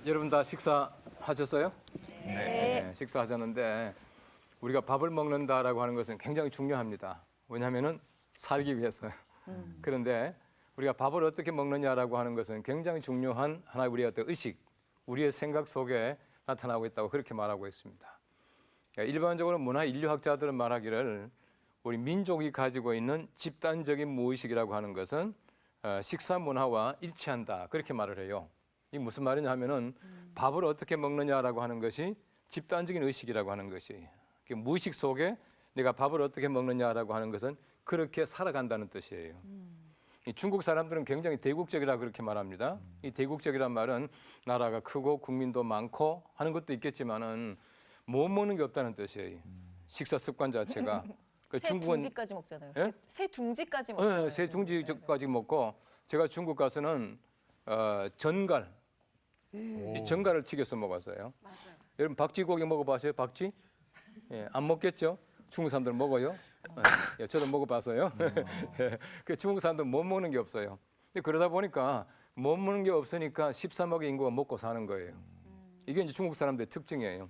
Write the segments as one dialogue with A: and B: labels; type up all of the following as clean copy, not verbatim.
A: 여러분 다 식사하셨어요?
B: 네.
A: 식사하셨는데 우리가 밥을 먹는다라고 하는 것은 굉장히 중요합니다. 왜냐하면은 살기 위해서요. 그런데 우리가 밥을 어떻게 먹느냐라고 하는 것은 굉장히 중요한 하나의 우리의 어떤 의식, 우리의 생각 속에 나타나고 있다고 그렇게 말하고 있습니다. 일반적으로 문화 인류학자들은 말하기를 우리 민족이 가지고 있는 집단적인 무의식이라고 하는 것은 식사 문화와 일치한다 그렇게 말을 해요. 이게 무슨 말이냐 하면은 밥을 어떻게 먹느냐라고 하는 것이 집단적인 의식이라고 하는 것이 무의식 속에 내가 밥을 어떻게 먹느냐라고 하는 것은 그렇게 살아간다는 뜻이에요. 이 중국 사람들은 굉장히 대국적이라 그렇게 말합니다. 이 대국적이란 말은 나라가 크고 국민도 많고 하는 것도 있겠지만은 못 먹는 게 없다는 뜻이에요. 식사 습관 자체가.
B: 새 둥지까지 먹잖아요.
A: 예?
B: 새 둥지까지 먹잖아요.
A: 새 둥지까지 먹고 제가 중국 가서는 전갈, 이 전갈을 튀겨서 먹었어요.
C: 맞아요.
A: 여러분 박쥐고기 먹어봤어요? 박쥐? 예, 안 먹겠죠? 중국 사람들 먹어요. 예, 저도 먹어봤어요. 그 중국 사람들 못 먹는 게 없어요. 근데 그러다 보니까 못 먹는 게 없으니까 13억의 인구가 먹고 사는 거예요. 이게 이제 중국 사람들의 특징이에요.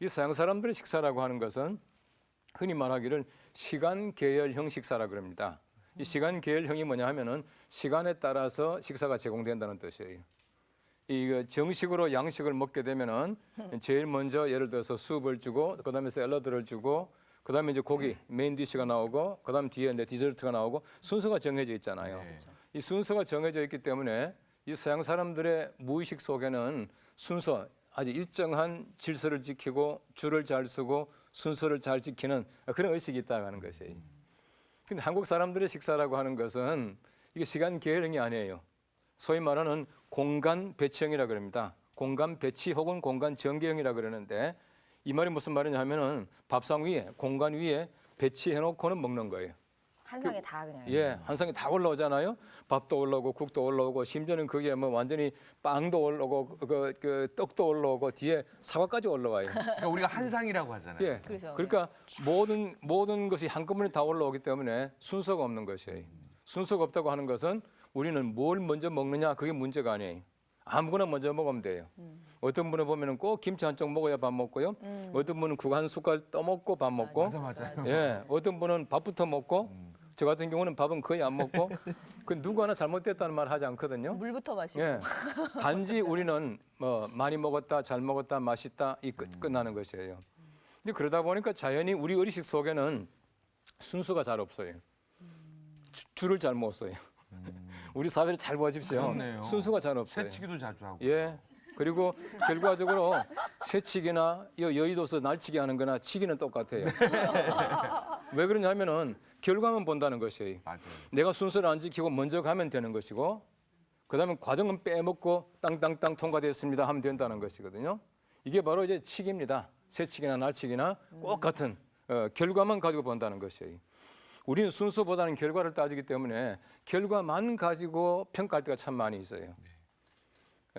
A: 이 서양 사람들의 식사라고 하는 것은 흔히 말하기를 시간 계열형 식사라 그럽니다. 이 시간 계열형이 뭐냐 하면은 시간에 따라서 식사가 제공된다는 뜻이에요. 이 정식으로 양식을 먹게 되면은 제일 먼저 예를 들어서 수프를 주고 그다음에 샐러드를 주고 그다음에 이제 고기 메인 디시가 나오고 그다음 뒤에 이제 디저트가 나오고 순서가 정해져 있잖아요.
D: 네.
A: 이 순서가 정해져 있기 때문에 이 서양 사람들의 무의식 속에는 순서 아주 일정한 질서를 지키고 줄을 잘 서고 순서를 잘 지키는 그런 의식이 있다는 것이에요. 근데 한국 사람들의 식사라고 하는 것은 이게 시간 계열형이 아니에요. 소위 말하는 공간 배치형이라 그럽니다. 공간 배치 혹은 공간 전개형이라 그러는데 이 말이 무슨 말이냐 하면은 밥상 위에 공간 위에 배치해 놓고는 먹는 거예요.
B: 한 상에 다 그냥.
A: 예, 한 상에 다 올라오잖아요. 밥도 올라오고 국도 올라오고 심지어는 그게 뭐 완전히 빵도 올라오고 그 떡도 올라오고 뒤에 사과까지 올라와요.
D: 그러니까 우리가 한상이라고 하잖아요.
A: 예.
B: 그렇죠.
A: 그러니까 모든 것이 한꺼번에 다 올라오기 때문에 순서가 없는 것이에요. 순서가 없다고 하는 것은 우리는 뭘 먼저 먹느냐 그게 문제가 아니에요. 아무거나 먼저 먹으면 돼요. 어떤 분을 보면은 꼭 김치 한 쪽 먹어야 밥 먹고요. 어떤 분은 국 한 숟갈 떠먹고 밥 먹고,
D: 맞아요.
A: 예, 어떤 분은 밥부터 먹고, 저 같은 경우는 밥은 거의 안 먹고, 그 누구 하나 잘못됐다는 말 하지 않거든요.
B: 물부터 마시고.
A: 예, 단지 우리는 뭐 많이 먹었다, 잘 먹었다, 맛있다 이 끝나는 것이에요. 근데 그러다 보니까 자연히 우리 의식 속에는 순서가 잘 없어요. 줄을 잘 못 써요. 우리 사회를 잘 보십시오.
D: 그렇네요.
A: 순서가 잘 없어요.
D: 새치기도 자주 하고.
A: 예. 그리고 결과적으로 새치기나 여의도에서 날치기 하는 거나 치기는 똑같아요. 왜 그러냐면은 결과만 본다는 것이에요.
D: 맞아요.
A: 내가 순서를 안 지키고 먼저 가면 되는 것이고 그다음에 과정은 빼먹고 땅땅땅 통과되었습니다 하면 된다는 것이거든요. 이게 바로 이제 치기입니다. 새치기나 날치기나 꼭 같은 결과만 가지고 본다는 것이에요. 우리는 순서보다는 결과를 따지기 때문에 결과만 가지고 평가할 때가 참 많이 있어요.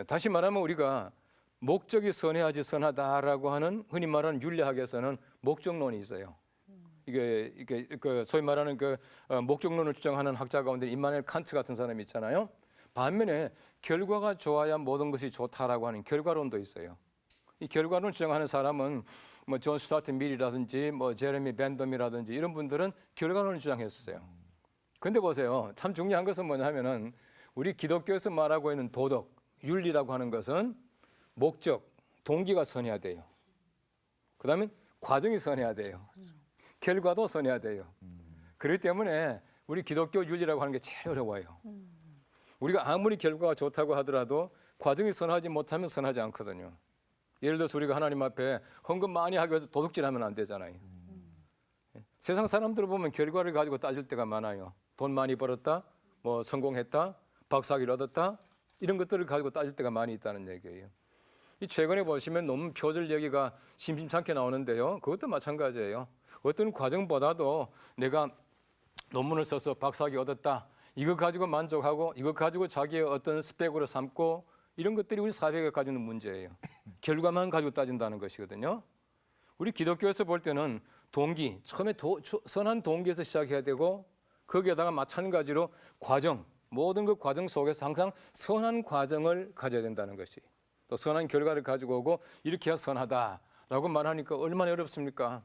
A: 다시 말하면 우리가 목적이 선해야지 선하다라고 하는 흔히 말하는 윤리학에서는 목적론이 있어요. 이게 그 소위 말하는 그 목적론을 주장하는 학자 가운데 임마누엘 칸트 같은 사람이 있잖아요. 반면에 결과가 좋아야 모든 것이 좋다라고 하는 결과론도 있어요. 이 결과론을 주장하는 사람은 뭐 존 스타트 밀이라든지 뭐 제레미 벤덤이라든지 이런 분들은 결과론을 주장했어요. 근데 보세요. 참 중요한 것은 뭐냐면은 우리 기독교에서 말하고 있는 도덕, 윤리라고 하는 것은 목적, 동기가 선해야 돼요. 그다음에 과정이 선해야 돼요. 결과도 선해야 돼요. 그렇기 때문에 우리 기독교 윤리라고 하는 게 제일 어려워요. 우리가 아무리 결과가 좋다고 하더라도 과정이 선하지 못하면 선하지 않거든요. 예를 들어서 우리가 하나님 앞에 헌금 많이 하기 위해서 도둑질하면 안 되잖아요. 세상 사람들을 보면 결과를 가지고 따질 때가 많아요. 돈 많이 벌었다, 뭐 성공했다, 박사학위를 얻었다 이런 것들을 가지고 따질 때가 많이 있다는 얘기예요. 이 최근에 보시면 논문 표절 얘기가 심심찮게 나오는데요. 그것도 마찬가지예요. 어떤 과정보다도 내가 논문을 써서 박사학위 얻었다. 이거 가지고 만족하고 이거 가지고 자기의 어떤 스펙으로 삼고 이런 것들이 우리 사회가 가지고 있는 문제예요. 결과만 가지고 따진다는 것이거든요. 우리 기독교에서 볼 때는 동기, 처음에 선한 동기에서 시작해야 되고 거기에다가 마찬가지로 과정, 모든 그 과정 속에서 항상 선한 과정을 가져야 된다는 것이. 또 또 선한 결과를 가지고 오고 이렇게 해야 선하다라고 말하니까 얼마나 어렵습니까?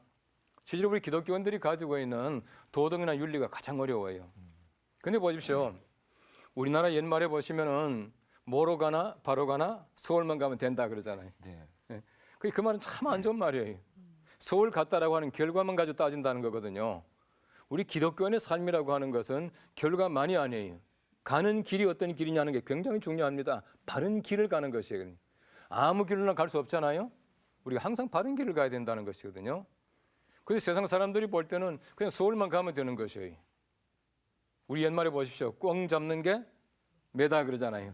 A: 실제로 우리 기독교인들이 가지고 있는 도덕이나 윤리가 가장 어려워요. 근데 보십시오. 우리나라 옛말에 보시면은 뭐로 가나 바로 가나 서울만 가면 된다 그러잖아요.
D: 네.
A: 그 말은 참 안 좋은 말이에요. 서울 갔다라고 하는 결과만 가지고 따진다는 거거든요. 우리 기독교인의 삶이라고 하는 것은 결과만이 아니에요. 가는 길이 어떤 길이냐는 게 굉장히 중요합니다. 바른 길을 가는 것이에요. 아무 길로나 갈 수 없잖아요. 우리가 항상 바른 길을 가야 된다는 것이거든요. 그런데 세상 사람들이 볼 때는 그냥 서울만 가면 되는 것이에요. 우리 옛말에 보십시오. 꽝 잡는 게 매다 그러잖아요.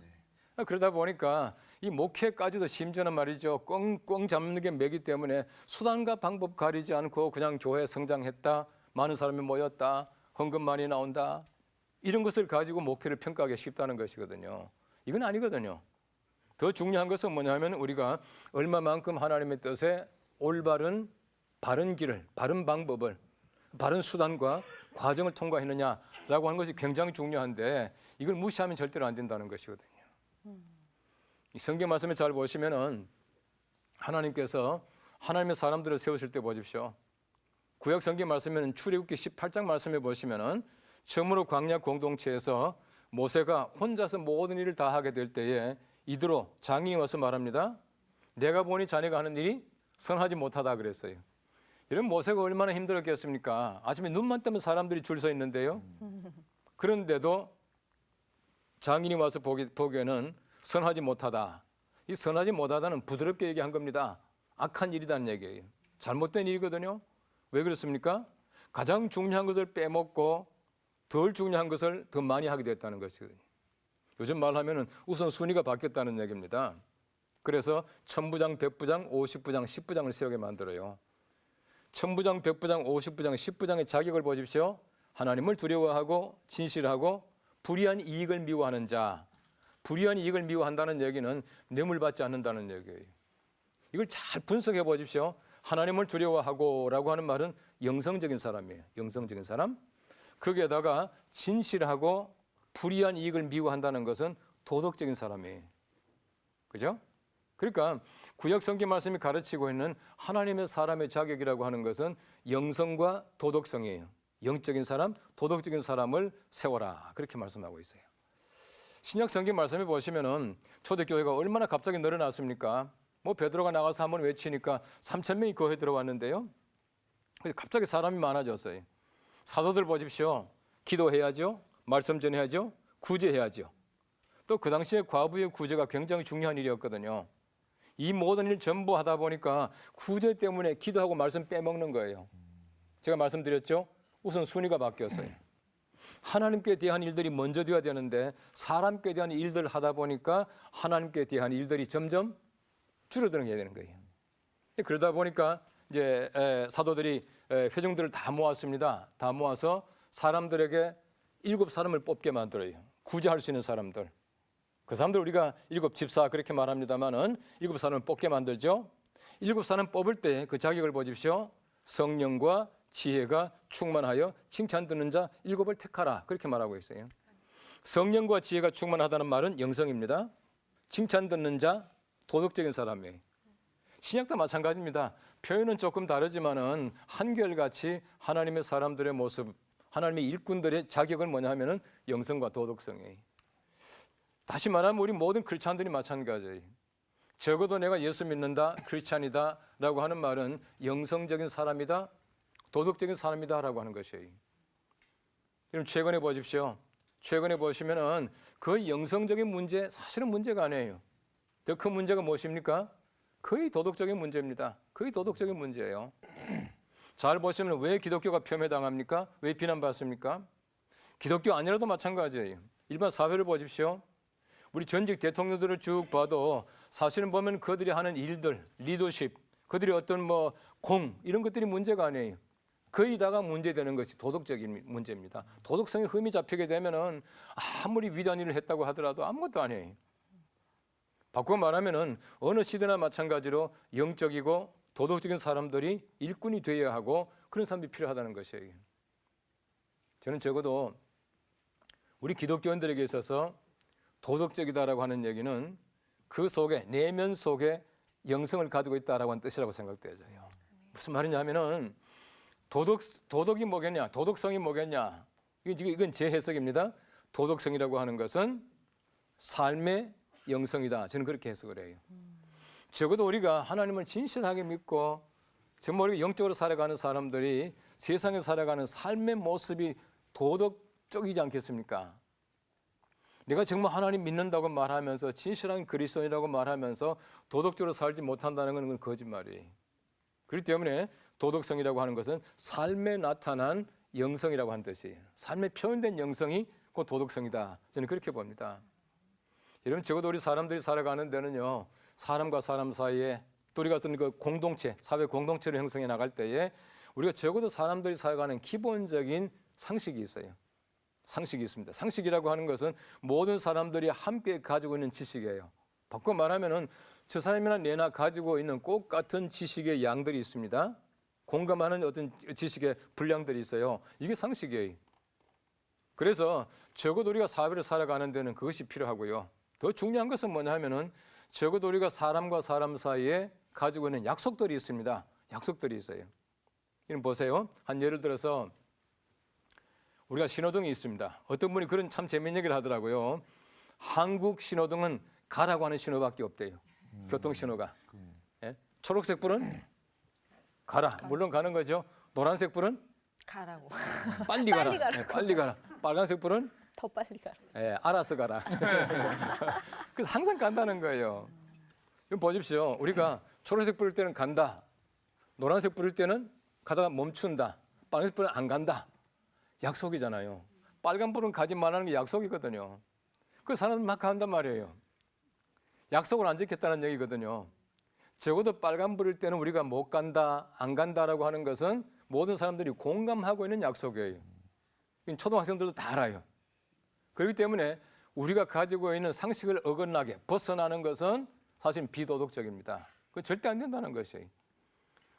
A: 그러다 보니까 이 목회까지도 심지어는 말이죠. 꽝 잡는 게 매기 때문에 수단과 방법 가리지 않고 그냥 교회 성장했다. 많은 사람이 모였다. 헌금 많이 나온다. 이런 것을 가지고 목회를 평가하기 쉽다는 것이거든요. 이건 아니거든요. 더 중요한 것은 뭐냐면 우리가 얼마만큼 하나님의 뜻에 올바른 바른 길을, 바른 방법을, 바른 수단과 과정을 통과했느냐라고 하는 것이 굉장히 중요한데 이걸 무시하면 절대로 안 된다는 것이거든요. 이 성경 말씀을 잘 보시면은 하나님께서 하나님의 사람들을 세우실 때 보십시오. 구약 성경 말씀에는 출애굽기 18장 말씀에 보시면은 처음으로 광야 공동체에서 모세가 혼자서 모든 일을 다 하게 될 때에 이드로 장인이 와서 말합니다. 내가 보니 자네가 하는 일이 선하지 못하다 그랬어요. 이런 모세가 얼마나 힘들었겠습니까? 아침에 눈만 뜨면 사람들이 줄 서 있는데요. 그런데도 장인이 와서 보기에는 선하지 못하다. 이 선하지 못하다는 부드럽게 얘기한 겁니다. 악한 일이라는 얘기예요. 잘못된 일이거든요. 왜 그렇습니까? 가장 중요한 것을 빼먹고 덜 중요한 것을 더 많이 하게 됐다는 것이거든요. 요즘 말하면은 우선 순위가 바뀌었다는 얘기입니다. 그래서 천부장, 백부장, 50부장, 10부장을 세우게 만들어요. 천부장, 백부장, 50부장, 10부장의 자격을 보십시오. 하나님을 두려워하고 진실하고 불의한 이익을 미워하는 자. 불의한 이익을 미워한다는 얘기는 뇌물 받지 않는다는 얘기예요. 이걸 잘 분석해 보십시오. 하나님을 두려워하고라고 하는 말은 영성적인 사람이에요. 영성적인 사람. 거기에다가 진실하고 불의한 이익을 미워한다는 것은 도덕적인 사람이에요. 그죠? 그러니까 구약 성경 말씀이 가르치고 있는 하나님의 사람의 자격이라고 하는 것은 영성과 도덕성이에요. 영적인 사람, 도덕적인 사람을 세워라. 그렇게 말씀하고 있어요. 신약 성경 말씀에 보시면은 초대교회가 얼마나 갑자기 늘어났습니까? 뭐 베드로가 나가서 한번 외치니까 3,000명이 교회에 들어왔는데요. 갑자기 사람이 많아졌어요. 사도들 보십시오. 기도해야죠. 말씀 전해야죠. 구제해야죠. 또 그 당시에 과부의 구제가 굉장히 중요한 일이었거든요. 이 모든 일 전부 하다 보니까 구제 때문에 기도하고 말씀 빼먹는 거예요. 제가 말씀드렸죠. 우선 순위가 바뀌었어요. 하나님께 대한 일들이 먼저 돼야 되는데 사람께 대한 일들을 하다 보니까 하나님께 대한 일들이 점점 줄어들게 되는 거예요. 그러다 보니까 이제 사도들이 회중들을 다 모았습니다. 다 모아서 사람들에게 7사람을 뽑게 만들어요. 구제할 수 있는 사람들. 그 사람들 우리가 7집사 그렇게 말합니다만은 7사람을 뽑게 만들죠. 7사람 뽑을 때 그 자격을 보십시오. 성령과 지혜가 충만하여 칭찬 듣는 자 7을 택하라. 그렇게 말하고 있어요. 성령과 지혜가 충만하다는 말은 영성입니다. 칭찬 듣는 자 도덕적인 사람이에요. 신약도 마찬가지입니다. 표현은 조금 다르지만은 한결같이 하나님의 사람들의 모습, 하나님의 일꾼들의 자격은 뭐냐 하면은 영성과 도덕성이에요. 다시 말하면 우리 모든 크리스찬들이 마찬가지예요. 적어도 내가 예수 믿는다, 크리스찬이다 라고 하는 말은 영성적인 사람이다, 도덕적인 사람이다라고 하는 것이에요. 여러분 최근에 보십시오. 최근에 보시면은 거의 영성적인 문제 사실은 문제가 아니에요. 더 큰 문제가 무엇입니까? 거의 도덕적인 문제입니다. 거의 도덕적인 문제예요. 잘 보시면 왜 기독교가 폄훼당합니까? 왜 비난받습니까? 기독교 아니라도 마찬가지예요. 일반 사회를 보십시오. 우리 전직 대통령들을 쭉 봐도 사실은 보면 그들이 하는 일들, 리더십, 그들이 어떤 이런 것들이 문제가 아니에요. 거의 다가 문제되는 것이 도덕적인 문제입니다. 도덕성에 흠이 잡히게 되면은 아무리 위대한 일을 했다고 하더라도 아무것도 아니에요. 바꾸어 말하면은 어느 시대나 마찬가지로 영적이고 도덕적인 사람들이 일꾼이 되어야 하고 그런 사람들이 필요하다는 것이에요. 저는 적어도 우리 기독교인들에게 있어서 도덕적이다라고 하는 얘기는 그 속에 내면 속에 영성을 가지고 있다라고 하는 뜻이라고 생각되어져요. 무슨 말이냐면은 도덕이 뭐겠냐? 도덕성이 뭐겠냐? 이건 제 해석입니다. 도덕성이라고 하는 것은 삶의 영성이다. 저는 그렇게 해석을 해요. 적어도 우리가 하나님을 진실하게 믿고 정말 우리가 영적으로 살아가는 사람들이 세상에 살아가는 삶의 모습이 도덕적이지 않겠습니까? 내가 정말 하나님 믿는다고 말하면서 진실한 그리스도인이라고 말하면서 도덕적으로 살지 못한다는 건 그건 거짓말이에요. 그렇기 때문에 도덕성이라고 하는 것은 삶에 나타난 영성이라고 하는 뜻이에요. 삶에 표현된 영성이 그 도덕성이다. 저는 그렇게 봅니다. 여러분 적어도 우리 사람들이 살아가는 데는요. 사람과 사람 사이에 또 우리가 어떤 그 공동체, 사회 공동체를 형성해 나갈 때에 우리가 적어도 사람들이 살아가는 기본적인 상식이 있어요. 상식이 있습니다. 상식이라고 하는 것은 모든 사람들이 함께 가지고 있는 지식이에요. 바꿔 말하면은 저 사람이나 내나 가지고 있는 꼭 같은 지식의 양들이 있습니다. 공감하는 어떤 지식의 분량들이 있어요. 이게 상식이에요. 그래서 적어도 우리가 사회를 살아가는 데는 그것이 필요하고요. 더 중요한 것은 뭐냐 하면은 적어도 우리가 사람과 사람 사이에 가지고 있는 약속들이 있습니다. 약속들이 있어요. 이런 보세요. 한 예를 들어서 우리가 신호등이 있습니다. 어떤 분이 그런 참 재미있는 얘기를 하더라고요. 한국 신호등은 가라고 하는 신호밖에 없대요. 교통 신호가. 예? 초록색 불은 가라. 물론 가는 거죠. 노란색 불은
B: 가라고.
A: 빨리 가라.
B: 빨리 가라고.
A: 예, 빨리 가라. 빨간색 불은
B: 더 빨리 가라.
A: 예, 알아서 가라. 그래서 항상 간다는 거예요. 그럼 보십시오. 우리가 초록색 부를 때는 간다. 노란색 부를 때는 가다가 멈춘다. 빨간색 불은 안 간다. 약속이잖아요. 빨간 불은 가지 말라는 게 약속이거든요. 그 사람들 막 간단 말이에요. 약속을 안 지켰다는 얘기거든요. 적어도 빨간 불일 때는 우리가 못 간다, 안 간다라고 하는 것은 모든 사람들이 공감하고 있는 약속이에요. 초등학생들도 다 알아요. 그렇기 때문에 우리가 가지고 있는 상식을 어긋나게 벗어나는 것은 사실 비도덕적입니다. 그건 절대 안 된다는 것이에요.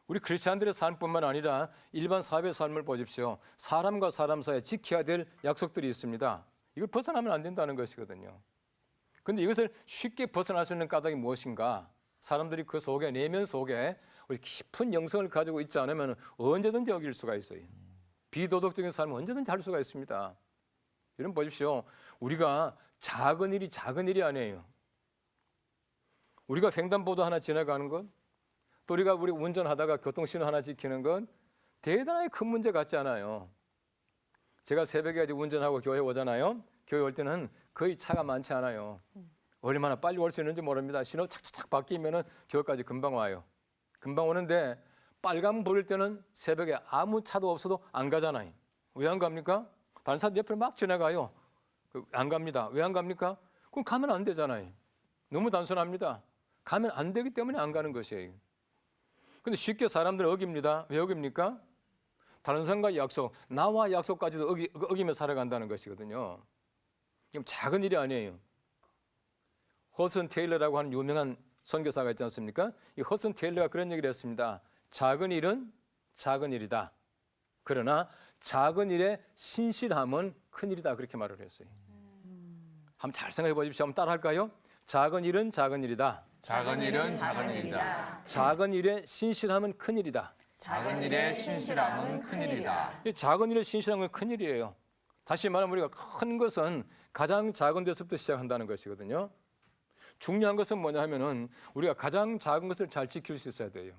A: 우리 크리스찬들의 삶뿐만 아니라 일반 사회 삶을 보십시오. 사람과 사람 사이에 지켜야 될 약속들이 있습니다. 이걸 벗어나면 안 된다는 것이거든요. 그런데 이것을 쉽게 벗어날 수 있는 까닭이 무엇인가? 사람들이 그 속에 내면 속에 우리 깊은 영성을 가지고 있지 않으면 언제든지 어길 수가 있어요. 비도덕적인 삶은 언제든지 할 수가 있습니다. 여러분 보십시오. 우리가 작은 일이 아니에요. 우리가 횡단보도 하나 지나가는 것, 또 우리 운전하다가 교통신호 하나 지키는 건 대단하게 큰 문제 같지 않아요. 제가 새벽에 운전하고 교회 오잖아요. 교회 올 때는 거의 차가 많지 않아요. 얼마나 빨리 올 수 있는지 모릅니다. 신호 착착착 바뀌면은 교회까지 금방 와요. 금방 오는데 빨간 불일 때는 새벽에 아무 차도 없어도 안 가잖아요. 왜 안 갑니까? 다른 차들 옆을 막 지나가요. 안 갑니다. 왜 안 갑니까? 그럼 가면 안 되잖아요. 너무 단순합니다. 가면 안 되기 때문에 안 가는 것이에요. 근데 쉽게 사람들은 어깁니다. 왜 어깁니까? 다른 사람과 약속, 나와 약속까지도 어기며 살아간다는 것이거든요. 그럼 작은 일이 아니에요. 허슨 테일러라고 하는 유명한 선교사가 있지 않습니까? 이 허슨 테일러가 그런 얘기를 했습니다. 작은 일은 작은 일이다. 그러나 작은 일의 신실함은 큰 일이다. 그렇게 말을 했어요. 한번 잘 생각해 보십시오. 한번 따라 할까요? 작은 일은 작은 일이다.
D: 작은 일은 작은 일이다.
A: 작은 일의 신실함은 큰 일이다.
D: 작은 일의 신실함은 큰일이다.
A: 이 작은 일의 신실함은 큰 일이에요. 다시 말하면 우리가 큰 것은 가장 작은 데서부터 시작한다는 것이거든요. 중요한 것은 뭐냐 하면은 우리가 가장 작은 것을 잘 지킬 수 있어야 돼요.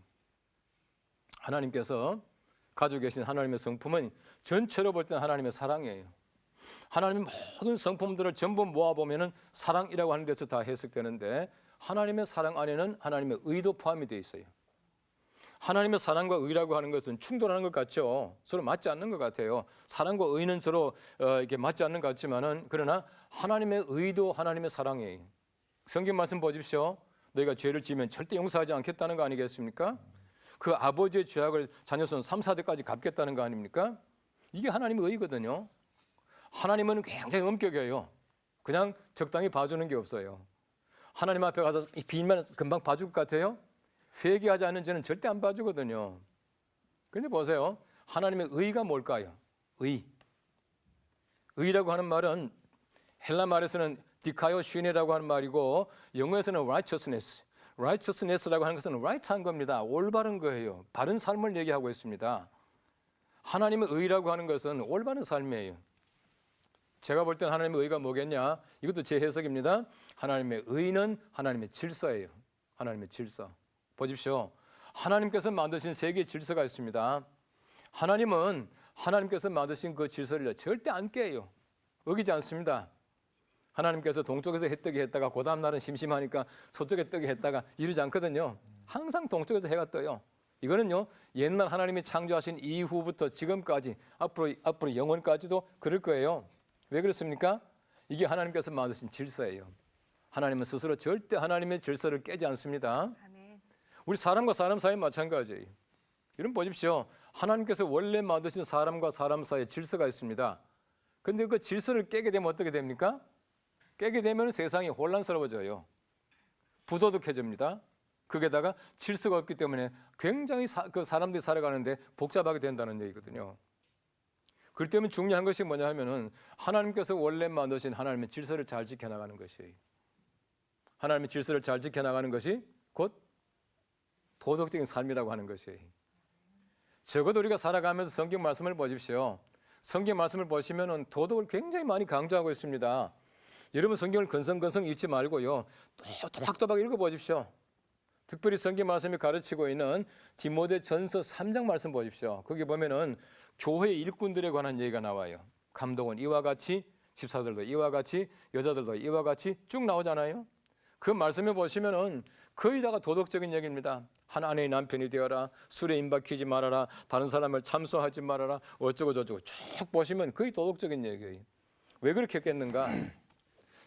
A: 하나님께서 가지고 계신 하나님의 성품은 전체로 볼 때는 하나님의 사랑이에요. 하나님의 모든 성품들을 전부 모아보면은 사랑이라고 하는 데서 다 해석되는데 하나님의 사랑 안에는 하나님의 의도 포함이 되어 있어요. 하나님의 사랑과 의라고 하는 것은 충돌하는 것 같죠. 서로 맞지 않는 것 같아요. 사랑과 의는 서로 이렇게 맞지 않는 것 같지만은 그러나 하나님의 의도 하나님의 사랑이에요. 성경 말씀 보십시오. 너희가 죄를 지으면 절대 용서하지 않겠다는 거 아니겠습니까? 그 아버지의 죄악을 자녀손 3, 4대까지 갚겠다는 거 아닙니까? 이게 하나님의 의거든요. 하나님은 굉장히 엄격해요. 그냥 적당히 봐주는 게 없어요. 하나님 앞에 가서 비면 금방 봐줄 것 같아요? 회개하지 않는 죄는 절대 안 봐주거든요. 그런데 보세요. 하나님의 의가 뭘까요? 의라고 하는 말은 헬라 말에서는 디카요 슈네라고 하는 말이고 영어에서는 righteousness. righteousness라고 하는 것은 right한 겁니다. 올바른 거예요. 바른 삶을 얘기하고 있습니다. 하나님의 의라고 하는 것은 올바른 삶이에요. 제가 볼 때는 하나님의 의가 뭐겠냐? 이것도 제 해석입니다. 하나님의 의는 하나님의 질서예요. 하나님의 질서. 보십시오. 하나님께서 만드신 세계의 질서가 있습니다. 하나님은 하나님께서 만드신 그 질서를 절대 안 깨요. 어기지 않습니다. 하나님께서 동쪽에서 해 뜨게 했다가 그 다음 날은 심심하니까 서쪽에 뜨게 했다가 이러지 않거든요. 항상 동쪽에서 해가 떠요. 이거는요, 옛날 하나님이 창조하신 이후부터 지금까지 앞으로 영원까지도 그럴 거예요. 왜 그렇습니까? 이게 하나님께서 만드신 질서예요. 하나님은 스스로 절대 하나님의 질서를 깨지 않습니다.
B: 아멘.
A: 우리 사람과 사람 사이 마찬가지예요. 여러분 보십시오. 하나님께서 원래 만드신 사람과 사람 사이에 질서가 있습니다. 그런데 그 질서를 깨게 되면 어떻게 됩니까? 깨게 되면 세상이 혼란스러워져요. 부도덕해집니다. 거기에다가 질서가 없기 때문에 굉장히 그 사람들이 살아가는데 복잡하게 된다는 얘기거든요. 그렇기 때문에 중요한 것이 뭐냐 하면은 하나님께서 원래 만드신 하나님의 질서를 잘 지켜나가는 것이에요. 하나님의 질서를 잘 지켜나가는 것이 곧 도덕적인 삶이라고 하는 것이에요. 적어도 우리가 살아가면서 성경 말씀을 보십시오. 성경 말씀을 보시면은 도덕을 굉장히 많이 강조하고 있습니다. 여러분 성경을 건성건성 읽지 말고요. 또박또박 읽어보십시오. 특별히 성경 말씀이 가르치고 있는 디모데전서 3장 말씀 보십시오. 거기 보면은 교회 일꾼들에 관한 얘기가 나와요. 감독은 이와 같이, 집사들도 이와 같이, 여자들도 이와 같이 쭉 나오잖아요. 그 말씀에 보시면은 거의 다가 도덕적인 얘기입니다. 한 아내의 남편이 되어라, 술에 임박히지 말아라, 다른 사람을 참소하지 말아라, 어쩌고 저쩌고 쭉 보시면 거의 도덕적인 얘기예요. 왜 그렇게 했겠는가?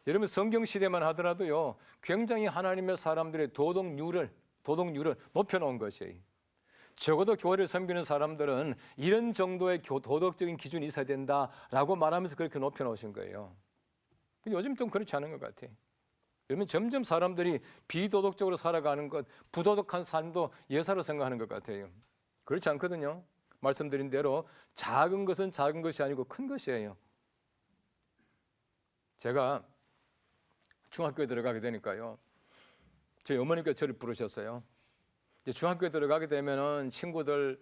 A: 여러분 성경 시대만 하더라도요, 굉장히 하나님의 사람들의 도덕률을 높여놓은 것이에요. 적어도 교회를 섬기는 사람들은 이런 정도의 도덕적인 기준이 있어야 된다라고 말하면서 그렇게 높여놓으신 거예요. 요즘 좀 그렇지 않은 것 같아요. 그러면 점점 사람들이 비도덕적으로 살아가는 것, 부도덕한 삶도 예사로 생각하는 것 같아요. 그렇지 않거든요. 말씀드린 대로 작은 것은 작은 것이 아니고 큰 것이에요. 제가 중학교에 들어가게 되니까요, 저희 어머니께서 저를 부르셨어요. 이제 중학교에 들어가게 되면은 친구들,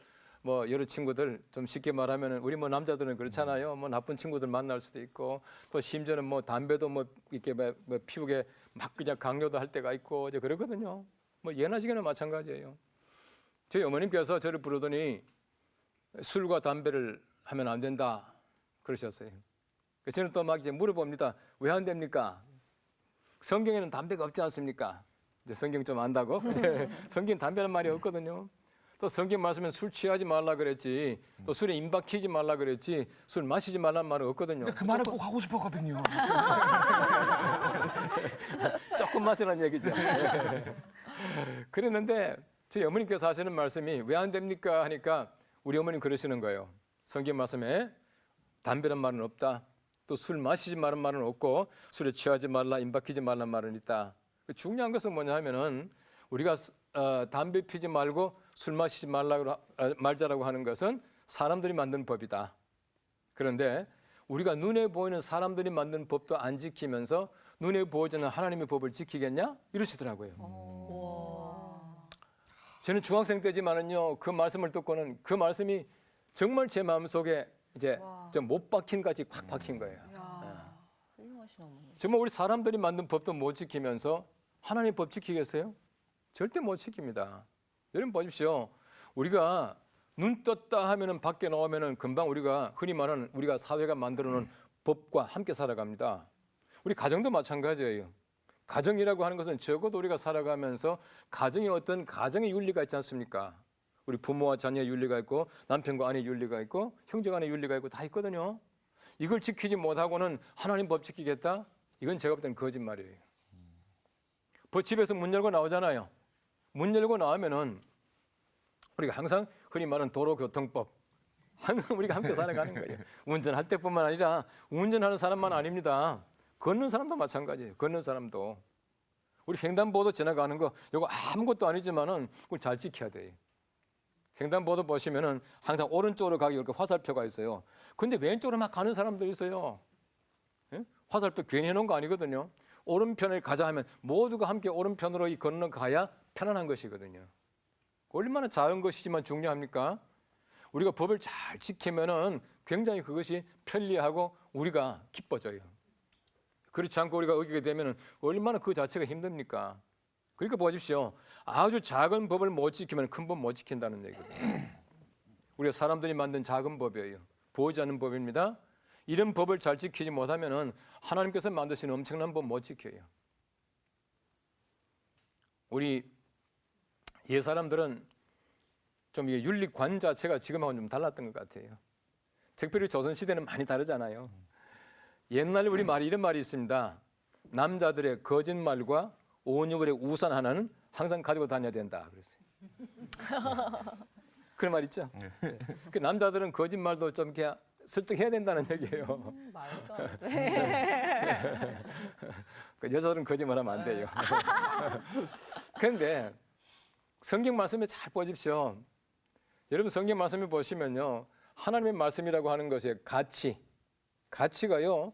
A: 여러 친구들, 좀 쉽게 말하면은 우리 남자들은 그렇잖아요. 나쁜 친구들 만날 수도 있고, 또 심지어는 담배도 이렇게 피우게 막 그냥 강요도 할 때가 있고 이제 그러거든요. 예나 지금이나 마찬가지예요. 저희 어머님께서 저를 부르더니 술과 담배를 하면 안 된다 그러셨어요. 그래서 저는 또 막 이제 물어봅니다. 왜 안 됩니까? 성경에는 담배가 없지 않습니까? 이제 성경 좀 안다고? 성경 담배는 말이 없거든요. 또 성경 말씀은 술 취하지 말라 그랬지, 또 술에 임박히지 말라 그랬지, 술 마시지 말라는 말은 없거든요.
C: 그 말을 꼭 하고 싶었거든요.
A: 조금 마시라는 얘기죠. 그랬는데 저희 어머님께서 하시는 말씀이 왜 안 됩니까 하니까 우리 어머님 그러시는 거예요. 성경 말씀에 담배란 말은 없다. 또 술 마시지 말라는 말은 없고 술에 취하지 말라, 임박히지 말라는 말은 있다. 중요한 것은 뭐냐 하면은 우리가 담배 피지 말고 술 마시지 말자라고 하는 것은 사람들이 만든 법이다. 그런데 우리가 눈에 보이는 사람들이 만든 법도 안 지키면서 눈에 보이지 않는 하나님의 법을 지키겠냐? 이러시더라고요. 저는 중학생 때지만은요, 그 말씀을 듣고는 그 말씀이 정말 제 마음속에 이제 좀 못 박힌 같이 콱 박힌 거예요.
B: 훌륭하신 어머니.
A: 정말 우리 사람들이 만든 법도 못 지키면서 하나님 법 지키겠어요? 절대 못 지킵니다. 여러분 보십시오. 우리가 눈 떴다 하면은 밖에 나오면은 금방 우리가 흔히 말하는 우리가 사회가 만들어 놓은 법과 함께 살아갑니다. 우리 가정도 마찬가지예요. 가정이라고 하는 것은 적어도 우리가 살아가면서 가정에 어떤 가정의 윤리가 있지 않습니까? 우리 부모와 자녀의 윤리가 있고 남편과 아내의 윤리가 있고 형제 간의 윤리가 있고 다 있거든요. 이걸 지키지 못하고는 하나님 법 지키겠다? 이건 제가 볼 때는 거짓말이에요. 집에서 문 열고 나오잖아요. 문 열고 나오면은 우리가 항상 흔히 말하는 도로교통법, 항상 우리가 함께 살아가는 거예요. 운전할 때뿐만 아니라 운전하는 사람만 아닙니다. 걷는 사람도 마찬가지예요. 걷는 사람도 우리 횡단보도 지나가는 거 이거 아무것도 아니지만은 그걸 잘 지켜야 돼요. 횡단보도 보시면은 항상 오른쪽으로 가기 이렇게 화살표가 있어요. 근데 왼쪽으로 막 가는 사람들이 있어요. 예? 화살표 괜히 해놓은 거 아니거든요. 오른편을 가자 하면 모두가 함께 오른편으로 건너가야 편안한 것이거든요. 얼마나 작은 것이지만 중요합니까? 우리가 법을 잘 지키면은 굉장히 그것이 편리하고 우리가 기뻐져요. 그렇지 않고 우리가 어기게 되면은 얼마나 그 자체가 힘듭니까? 그러니까 보십시오. 아주 작은 법을 못 지키면 큰 법 못 지킨다는 얘기거든요. 우리가 사람들이 만든 작은 법이에요. 보이지 않는 법입니다. 이런 법을 잘 지키지 못하면은 하나님께서 만드신 엄청난 법 못 지켜요. 우리 옛 사람들은 좀 이게 윤리관 자체가 지금하고는 좀 달랐던 것 같아요. 특별히 조선 시대는 많이 다르잖아요. 옛날에 우리 말이 이런 말이 있습니다. 남자들의 거짓말과 온유물의 우산 하나는 항상 가지고 다녀야 된다. 그랬어요. 그런 말 있죠. 그 남자들은 거짓말도 좀 이렇게 슬쩍 해야 된다는 얘기예요.
B: 말도 안 돼.
A: 그 여자들은 거짓말하면 안 돼요. 그런데 성경 말씀에 잘 보십시오. 여러분 성경 말씀을 보시면요, 하나님의 말씀이라고 하는 것의 가치가요.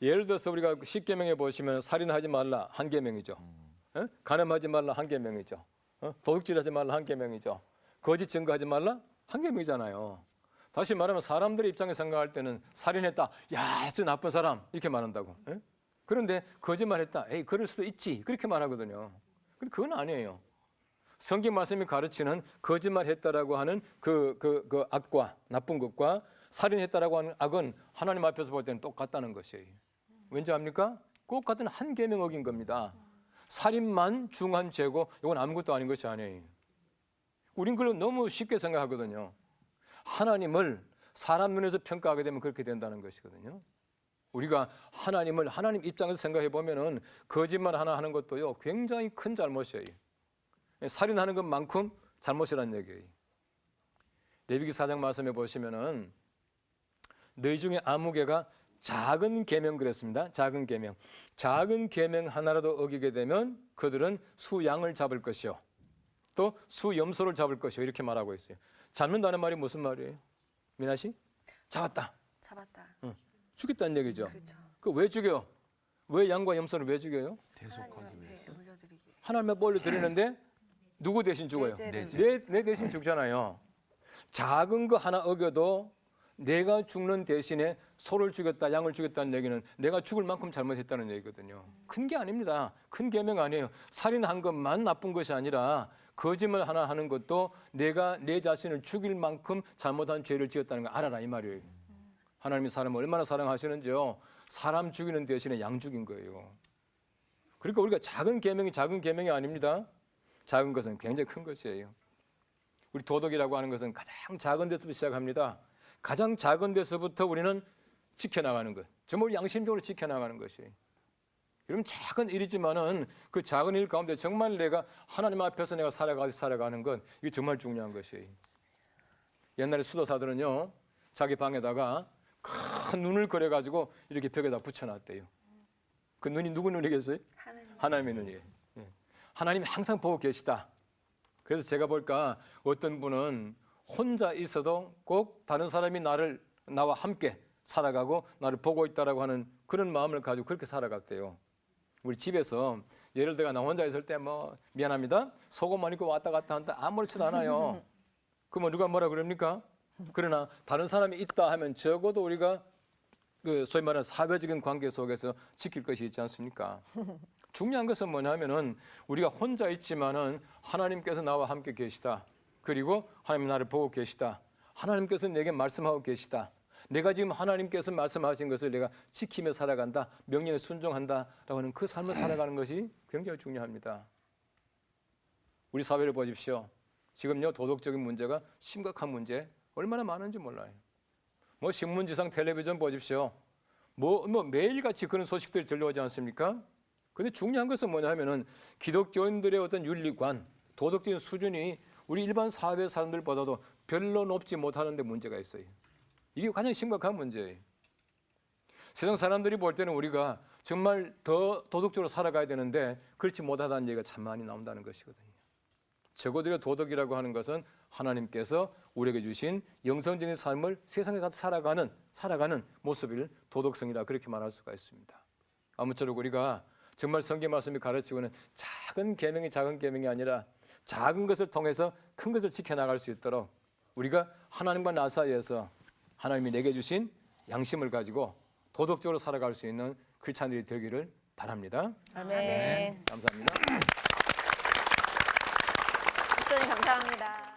A: 예를 들어서 우리가 십계명에 보시면 살인하지 말라 한 계명이죠. 간음하지 말라 한 계명이죠. 도둑질하지 말라 한 계명이죠. 거짓 증거하지 말라 한 계명이잖아요. 다시 말하면 사람들의 입장에 생각할 때는 살인했다, 야, 저 나쁜 사람 이렇게 말한다고. 그런데 거짓말했다, 에이, 그럴 수도 있지 그렇게 말하거든요. 근데 그건 아니에요. 성경 말씀이 가르치는 거짓말했다라고 하는 그 악과 나쁜 것과 살인했다라고 하는 악은 하나님 앞에서 볼 때는 똑같다는 것이에요. 왠지 압니까? 꼭 같은 한 계명 어긴 겁니다. 살인만 중한 죄고 이건 아무것도 아닌 것이 아니에요. 우린 그걸 너무 쉽게 생각하거든요. 하나님을 사람 눈에서 평가하게 되면 그렇게 된다는 것이거든요. 우리가 하나님 입장에서 생각해 보면은 거짓말 하나 하는 것도요 굉장히 큰 잘못이에요. 살인하는 것만큼 잘못이라는 얘기예요. 레위기 4장 말씀에 보시면은 너희 중에 아무 개가 작은 계명 그랬습니다. 작은 계명 하나라도 어기게 되면 그들은 수양을 잡을 것이요 또 수염소를 잡을 것이요 이렇게 말하고 있어요. 잡는다는 말이 무슨 말이에요? 미나 씨? 잡았다. 죽겠다는 얘기죠.
C: 그렇죠.
A: 그 왜 죽여? 왜 양과 염소를 왜 죽여요? 하나님 앞에 올려드리는데 누구 대신 죽어요? 내 대신 죽잖아요. 작은 거 하나 어겨도 내가 죽는 대신에 소를 죽였다, 양을 죽였다는 얘기는 내가 죽을 만큼 잘못했다는 얘기거든요. 큰 게 아닙니다. 큰 계명 아니에요. 살인한 것만 나쁜 것이 아니라 거짓말 하나 하는 것도 내가 내 자신을 죽일 만큼 잘못한 죄를 지었다는 거 알아라 이 말이에요. 하나님이 사람을 얼마나 사랑하시는지요. 사람 죽이는 대신에 양 죽인 거예요. 그러니까 우리가 작은 계명이 아닙니다. 작은 것은 굉장히 큰 것이에요. 우리 도덕이라고 하는 것은 가장 작은 데서부터 시작합니다. 가장 작은 데서부터 우리는 지켜나가는 것. 정말 양심적으로 지켜나가는 것이에요. 여러분 작은 일이지만은 그 작은 일 가운데 정말 내가 하나님 앞에서 내가 살아가는 것 이게 정말 중요한 것이에요. 옛날에 수도사들은요 자기 방에다가 큰 눈을 그려가지고 이렇게 벽에다 붙여놨대요. 그 눈이 누구 눈이겠어요? 하나님의 눈이에요. 하나님이 항상 보고 계시다. 그래서 제가 볼까 어떤 분은 혼자 있어도 꼭 다른 사람이 나와 함께 살아가고 나를 보고 있다라고 하는 그런 마음을 가지고 그렇게 살아갔대요. 우리 집에서 예를 들어 나 혼자 있을 때 뭐 미안합니다. 속옷만 입고 왔다 갔다 한다 아무렇지도 않아요. 그러면 누가 뭐라 그럽니까? 그러나 다른 사람이 있다 하면 적어도 우리가 그 소위 말하는 사회적인 관계 속에서 지킬 것이 있지 않습니까? 중요한 것은 뭐냐면은 우리가 혼자 있지만은 하나님께서 나와 함께 계시다. 그리고 하나님 나를 보고 계시다. 하나님께서 내게 말씀하고 계시다. 내가 지금 하나님께서 말씀하신 것을 내가 지키며 살아간다. 명령에 순종한다라고 하는 그 삶을 살아가는 것이 굉장히 중요합니다. 우리 사회를 보십시오. 지금요 도덕적인 문제가 심각한 문제 얼마나 많은지 몰라요. 뭐 신문지상 텔레비전 보십시오. 뭐 매일같이 그런 소식들이 들려오지 않습니까? 근데 중요한 것은 뭐냐 하면은 기독교인들의 어떤 윤리관, 도덕적인 수준이 우리 일반 사회 사람들보다도 별로 높지 못하는 데 문제가 있어요. 이게 가장 심각한 문제예요. 세상 사람들이 볼 때는 우리가 정말 더 도덕적으로 살아가야 되는데 그렇지 못하다는 얘기가 참 많이 나온다는 것이거든요. 적어도 도덕이라고 하는 것은 하나님께서 우리에게 주신 영성적인 삶을 세상에 가서 살아가는 모습을 도덕성이라 그렇게 말할 수가 있습니다. 아무쪼록 우리가 정말 성경 말씀이 가르치고는 작은 계명이 아니라 작은 것을 통해서 큰 것을 지켜나갈 수 있도록 우리가 하나님과 나 사이에서 하나님이 내게 주신 양심을 가지고 도덕적으로 살아갈 수 있는 크리스찬들이 되기를 바랍니다.
B: 아멘.
A: 감사합니다.
B: 목사님 감사합니다.